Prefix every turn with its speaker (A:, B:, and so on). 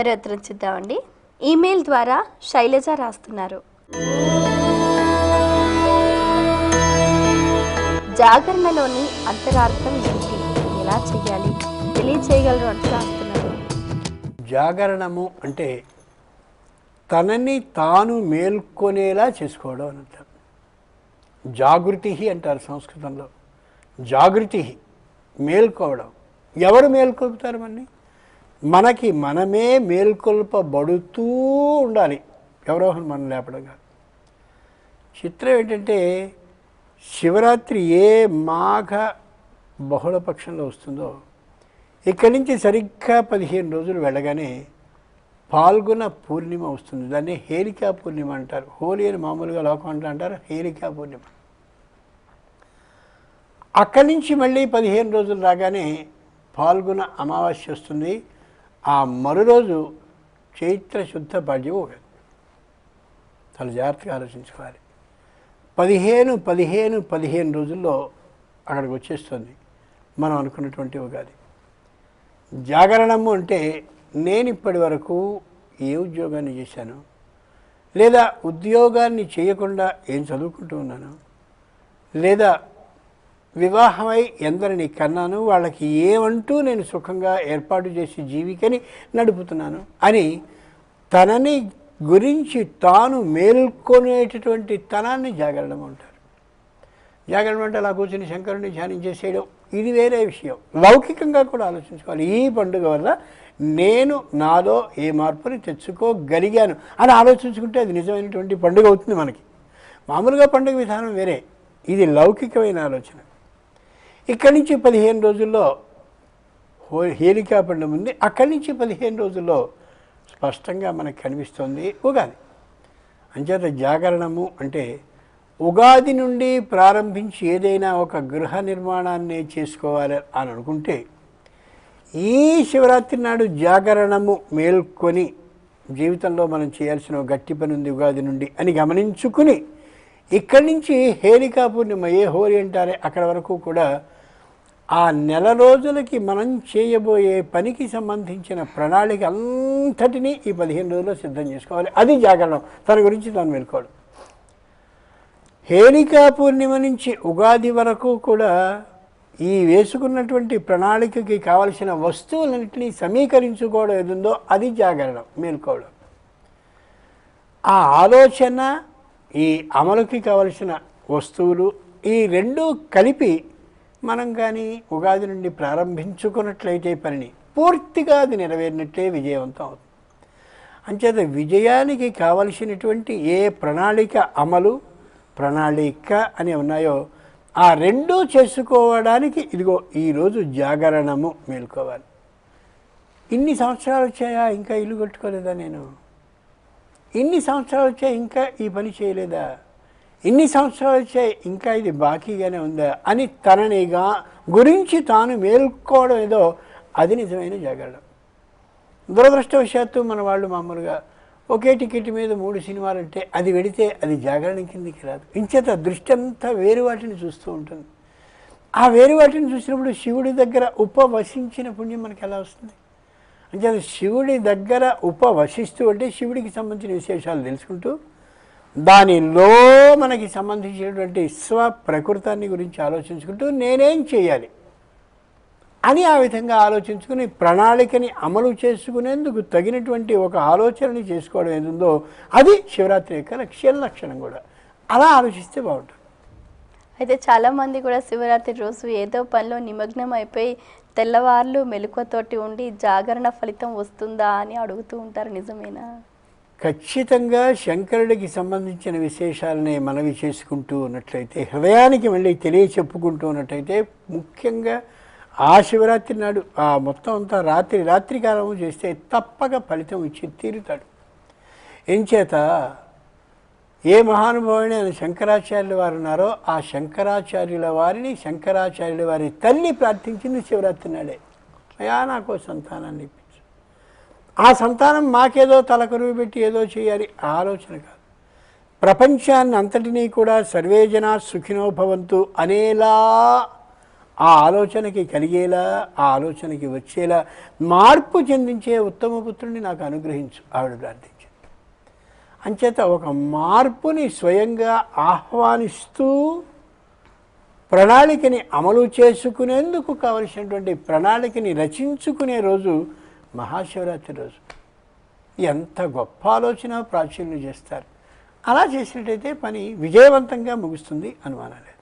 A: ఉత్తరం చూద్దామండి. ఈమెయిల్ ద్వారా శైలజ రాస్తున్నారు. జాగరణలోని అంతరార్థం ఏంటి, ఎలా చేయాలి, తెలియచేయగలరు అంటూ రాస్తున్నారు.
B: జాగరణము అంటే తనని తాను మేల్కొనేలా చేసుకోవడం అని అంటారు. జాగృతి అంటారు సంస్కృతంలో. జాగృతి మేల్కోవడం. ఎవరు మేల్కొల్పుతారు మనకి మనమే మేల్కొల్పబడుతూ ఉండాలి. ఎవరో మనం లేపడం కాదు. చిత్రం ఏంటంటే శివరాత్రి ఏ మాఘ బహుళపక్షంలో వస్తుందో ఇక్కడి నుంచి సరిగ్గా 15 రోజులు వెళ్ళగానే పాల్గొన పూర్ణిమ వస్తుంది. దాన్ని హేలికా పూర్ణిమ అంటారు. హోలీ అని మామూలుగా లోకం అంటారు, హేలికా పూర్ణిమ. అక్కడి నుంచి మళ్ళీ 15 రోజులు రాగానే పాల్గొన అమావాస్య వస్తుంది. ఆ మరురోజు చైత్ర శుద్ధ పాడ్యం ఉగాది. చాలా జాగ్రత్తగా ఆలోచించుకోవాలి. 15 రోజుల్లో అక్కడికి వచ్చేస్తుంది మనం అనుకున్నటువంటి ఉగాది. జాగరణము అంటే నేను ఇప్పటి వరకు ఏ ఉద్యోగాన్ని చేశాను, లేదా ఉద్యోగాన్ని చేయకుండా ఏం చదువుకుంటూ ఉన్నాను, లేదా వివాహమై ఎందరిని కన్నాను, వాళ్ళకి ఏమంటూ నేను సుఖంగా ఏర్పాటు చేసి జీవికని నడుపుతున్నాను అని తనని గురించి తాను మేల్కొనేటటువంటి తనాన్ని జాగరణం అంటారు. జాగరణం అంటే అలా కూర్చొని శంకరుని ధ్యానించేసేయడం ఇది వేరే విషయం. లౌకికంగా కూడా ఆలోచించుకోవాలి. ఈ పండుగ వల్ల నేను నాలో ఏ మార్పుని తెచ్చుకోగలిగాను అని ఆలోచించుకుంటే అది నిజమైనటువంటి పండుగ అవుతుంది మనకి. మామూలుగా పండుగ విధానం వేరే, ఇది లౌకికమైన ఆలోచన. ఇక్కడి నుంచి 15 రోజుల్లో హేలికా పండుగ ఉంది. అక్కడి నుంచి 15 రోజుల్లో స్పష్టంగా మనకు కనిపిస్తుంది ఉగాది. అంచేత జాగరణము అంటే ఉగాది నుండి ప్రారంభించి ఏదైనా ఒక గృహ నిర్మాణాన్ని చేసుకోవాలి అని అనుకుంటే ఈ శివరాత్రి నాడు జాగరణము మేల్కొని జీవితంలో మనం చేయాల్సిన గట్టి పని ఉంది ఉగాది నుండి అని గమనించుకుని ఇక్కడి నుంచి హేలికా పూర్ణిమ, ఏ హోలీ అంటారే అక్కడ వరకు కూడా ఆ నెల రోజులకి మనం చేయబోయే పనికి సంబంధించిన ప్రణాళిక అంతటినీ ఈ 15 రోజుల్లో సిద్ధం చేసుకోవాలి. అది జాగరణం. తన గురించి తాను మేల్కోవడం. హేలికా పూర్ణిమ నుంచి ఉగాది వరకు కూడా ఈ వేసుకున్నటువంటి ప్రణాళికకి కావలసిన వస్తువులన్నింటినీ సమీకరించుకోవడం ఏదుందో అది జాగరణం, మేల్కోవడం. ఆ ఆలోచన, ఈ అమలుకి కావలసిన వస్తువులు, ఈ రెండూ కలిపి మనం కానీ ఉగాది నుండి ప్రారంభించుకున్నట్లయితే పనిని పూర్తిగా అది నెరవేరినట్లే విజయవంతం అవుతుంది. అంచేత విజయానికి కావలసినటువంటి ఏ ప్రణాళిక అమలు, ప్రణాళిక అని ఉన్నాయో ఆ రెండూ చేసుకోవడానికి ఇదిగో ఈరోజు జాగరణము మేల్కోవాలి. ఇన్ని సంవత్సరాలు వచ్చాయా, ఇంకా ఇల్లు కట్టుకోలేదా నేను? ఇన్ని సంవత్సరాలు వచ్చాయి, ఇంకా ఈ పని చేయలేదా? ఇన్ని సంవత్సరాలు వచ్చాయి, ఇంకా ఇది బాకీగానే ఉందా అని తననిగా గురించి తాను మేల్కోవడం ఏదో అది నిజమైన జాగరణం. దురదృష్టవశాత్తు మన వాళ్ళు మామూలుగా ఒకే టికెట్ మీద 3 సినిమాలు అంటే అది వెడితే అది జాగరణం కిందకి రాదు. ఇంచేత దృష్టి అంతా వేరు వాటిని చూస్తూ ఉంటుంది. ఆ వేరు వాటిని చూసినప్పుడు శివుడి దగ్గర ఉపవసించిన పుణ్యం మనకి ఎలా వస్తుంది? అంచేత శివుడి దగ్గర ఉపవసిస్తూ అంటే శివుడికి సంబంధించిన విశేషాలు తెలుసుకుంటూ దానిలో మనకి సంబంధించినటువంటి స్వప్రకృతాన్ని గురించి ఆలోచించుకుంటూ నేనేం చేయాలి అని ఆ విధంగా ఆలోచించుకుని ప్రణాళికని అమలు చేసుకునేందుకు తగినటువంటి ఒక ఆలోచనని చేసుకోవడం ఏదుందో అది శివరాత్రి యొక్క లక్షణం కూడా. అలా ఆలోచిస్తే బాగుంటుంది.
A: అయితే చాలామంది కూడా శివరాత్రి రోజు ఏదో పనిలో నిమగ్నం అయిపోయి తెల్లవార్లు మెలకువతోటి ఉండి జాగరణ ఫలితం వస్తుందా అని అడుగుతూ ఉంటారు. నిజమేనా?
B: ఖచ్చితంగా శంకరుడికి సంబంధించిన విశేషాలని మనవి చేసుకుంటూ ఉన్నట్లయితే, హృదయానికి మళ్ళీ తెలియచెప్పుకుంటూ ఉన్నట్లయితే, ముఖ్యంగా ఆ శివరాత్రి నాడు ఆ మొత్తం అంతా రాత్రి కాలము చేస్తే తప్పక ఫలితం ఇచ్చి తీరుతాడు. ఎంచేత ఏ మహానుభావుని ఆయన శంకరాచార్యుల వారు ఉన్నారో ఆ శంకరాచార్యుల వారిని శంకరాచార్యుల వారి తల్లి ప్రార్థించింది శివరాత్రి నాడే. అయా నాకు సంతానాన్ని ఇప్పించు. ఆ సంతానం మాకేదో తలకరువు పెట్టి ఏదో చేయాలి ఆలోచన కాదు. ప్రపంచాన్ని అంతటినీ కూడా సర్వే జనా సుఖినో భవంతు అనేలా ఆ ఆలోచనకి కలిగేలా, ఆ ఆలోచనకి వచ్చేలా మార్పు చెందించే ఉత్తమ పుత్రుడిని నాకు అనుగ్రహించు ఆవిడ ప్రార్థించింది. అంచేత ఒక మార్పుని స్వయంగా ఆహ్వానిస్తూ ప్రణాళికని అమలు చేసుకునేందుకు కావలసినటువంటి ప్రణాళికని రచించుకునే రోజు మహాశివరాత్రి రోజు. ఎంత గొప్ప ఆలోచన ప్రాచుర్యం చేస్తారు. అలా చేసినట్టయితే పని విజయవంతంగా ముగుస్తుంది, అనుమానం లేదు.